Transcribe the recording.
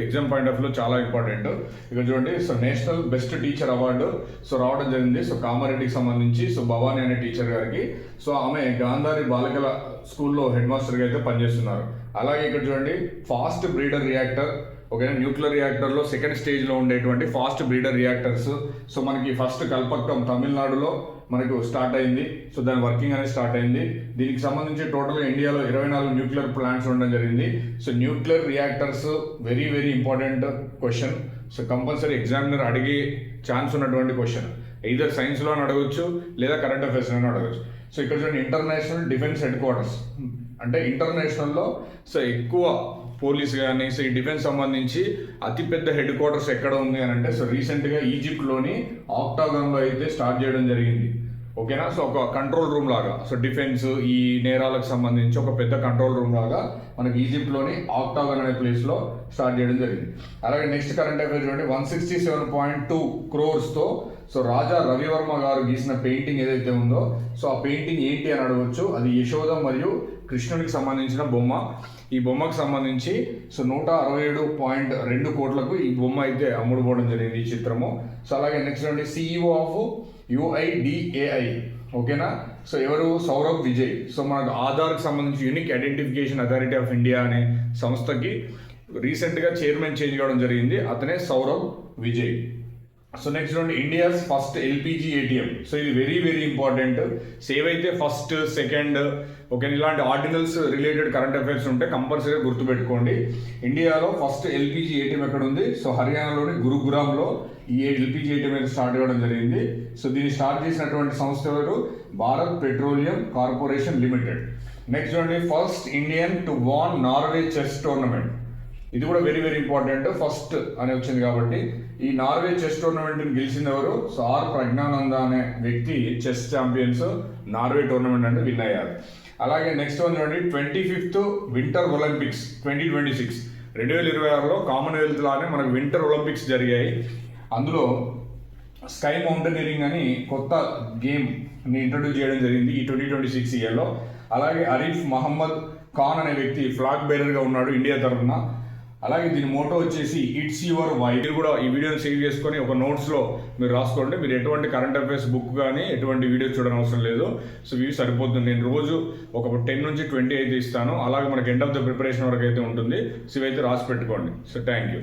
Exam point of లో చాలా important. ఇక్కడ చూడండి, so national best teacher award so రావడం జరిగింది. సో కామారెడ్డికి సంబంధించి సో భవానీ అనే టీచర్ గారికి. సో ఆమె గాంధారి బాలికల స్కూల్లో హెడ్ మాస్టర్గా అయితే పనిచేస్తున్నారు. అలాగే ఇక్కడ చూడండి, ఫాస్ట్ బ్రీడర్ రియాక్టర్, ఓకేనా, న్యూక్లియర్ రియాక్టర్లో సెకండ్ స్టేజ్లో ఉండేటువంటి ఫాస్ట్ బ్రీడర్ రియాక్టర్స్. సో మనకి ఫస్ట్ కల్పక్కం తమిళనాడులో మనకు స్టార్ట్ అయింది. సో దాని వర్కింగ్ అనేది స్టార్ట్ అయింది. దీనికి సంబంధించి టోటల్గా ఇండియాలో 24 న్యూక్లియర్ ప్లాంట్స్ ఉండడం జరిగింది. So nuclear reactors very very important question. So compulsory examiner అడిగే ఛాన్స్ ఉన్నటువంటి క్వశ్చన్. ఎయిదర్ సైన్స్లో అడగవచ్చు లేదా కరెంట్ అఫైర్స్లో అడగవచ్చు. సో ఇక్కడ చూడండి, ఇంటర్నేషనల్ డిఫెన్స్ హెడ్ క్వార్టర్స్ అంటే ఇంటర్నేషనల్లో సో ఎక్కువ పోలీస్ కానీ సో ఈ డిఫెన్స్ సంబంధించి అతిపెద్ద హెడ్ క్వార్టర్స్ ఎక్కడ ఉంది అని అంటే సో రీసెంట్గా ఈజిప్ట్లోని ఆక్టాగాన్లో అయితే స్టార్ట్ చేయడం జరిగింది. ఓకేనా, సో ఒక కంట్రోల్ రూమ్ లాగా, సో డిఫెన్స్ ఈ నేరాలకు సంబంధించి ఒక పెద్ద కంట్రోల్ రూమ్ లాగా మనకి ఈజిప్ట్లోని ఆక్టాగాన్ అనే ప్లేస్లో స్టార్ట్ చేయడం జరిగింది. అలాగే నెక్స్ట్ కరెంట్ అఫైర్స్ చూడండి, 167.2 crores సో రాజా రవివర్మ గారు గీసిన పెయింటింగ్ ఏదైతే ఉందో సో ఆ పెయింటింగ్ ఏంటి అని అడగవచ్చు. అది యశోద మరియు కృష్ణునికి సంబంధించిన బొమ్మ. ఈ బొమ్మకు సంబంధించి సో 167.2 కోట్లకు ఈ బొమ్మ అయితే అమ్ముడుపోవడం జరిగింది, ఈ చిత్రము. సో అలాగే నెక్స్ట్ అండి, CEO ఆఫ్ UIDAI, ఓకేనా, సో ఎవరు, సౌరభ్ విజయ్. సో మనకు ఆధార్కి సంబంధించి unique identification authority of India అనే సంస్థకి రీసెంట్గా చైర్మన్ చేంజ్ కావడం జరిగింది, అతనే సౌరభ్ విజయ్. సో నెక్స్ట్ చూడండి, India's first LPG ATM. So ఇది వెరీ వెరీ ఇంపార్టెంట్. సేవ్ అయితే ఫస్ట్ సెకండ్, ఓకే, ఇలాంటి ఆర్డినల్స్ రిలేటెడ్ కరెంట్ అఫైర్స్ ఉంటే కంపల్సరీగా గుర్తుపెట్టుకోండి. ఇండియాలో ఫస్ట్ LPG ATM ఎక్కడ ఉంది? సో హర్యానాలోని గురుగ్రామ్లో ఈ LPG ATM అయితే స్టార్ట్ అవ్వడం జరిగింది. సో దీన్ని స్టార్ట్ చేసినటువంటి సంస్థ ఎవరు? Bharat petroleum corporation limited. Next చూడండి, first Indian to won Norway chess tournament. ఇది కూడా వెరీ వెరీ ఇంపార్టెంట్, ఫస్ట్ అని వచ్చింది కాబట్టి. ఈ నార్వే చెస్ టోర్నమెంట్ని గెలిచింది ఎవరు? సో ఆర్ ప్రజ్ఞానంద అనే వ్యక్తి చెస్ ఛాంపియన్స్ నార్వే టోర్నమెంట్ అంటే విన్ అయ్యారు. అలాగే నెక్స్ట్ వన్ చూడండి, 25th వింటర్ ఒలింపిక్స్ 2026 2026లో కామన్వెల్త్ లానే మనకు వింటర్ ఒలింపిక్స్ జరిగాయి. అందులో స్కై మౌంటైనరింగ్ అని కొత్త గేమ్ని ఇంట్రడ్యూస్ చేయడం జరిగింది ఈ 2026 ఇయర్లో. అలాగే అరీఫ్ మహమ్మద్ ఖాన్ అనే వ్యక్తి ఫ్లాగ్ బేరర్గా ఉన్నాడు ఇండియా తరఫున. అలాగే దీని మోటో వచ్చేసి ఇట్స్ యువర్ వై. మీరు కూడా ఈ వీడియోని సేవ్ చేసుకొని ఒక నోట్స్లో మీరు రాసుకోండి. మీరు ఎటువంటి కరెంట్ అఫైర్స్ బుక్ కానీ ఎటువంటి వీడియోస్ చూడడం అవసరం లేదు. సో ఇవి సరిపోతుంది. నేను రోజు ఒక 10 నుంచి 20 అయితే ఇస్తాను. అలాగే మనకి ఎండ్ ఆఫ్ ద ప్రిపరేషన్ వరకు అయితే ఉంటుంది. సో ఇవైతే రాసి పెట్టుకోండి. So thank you.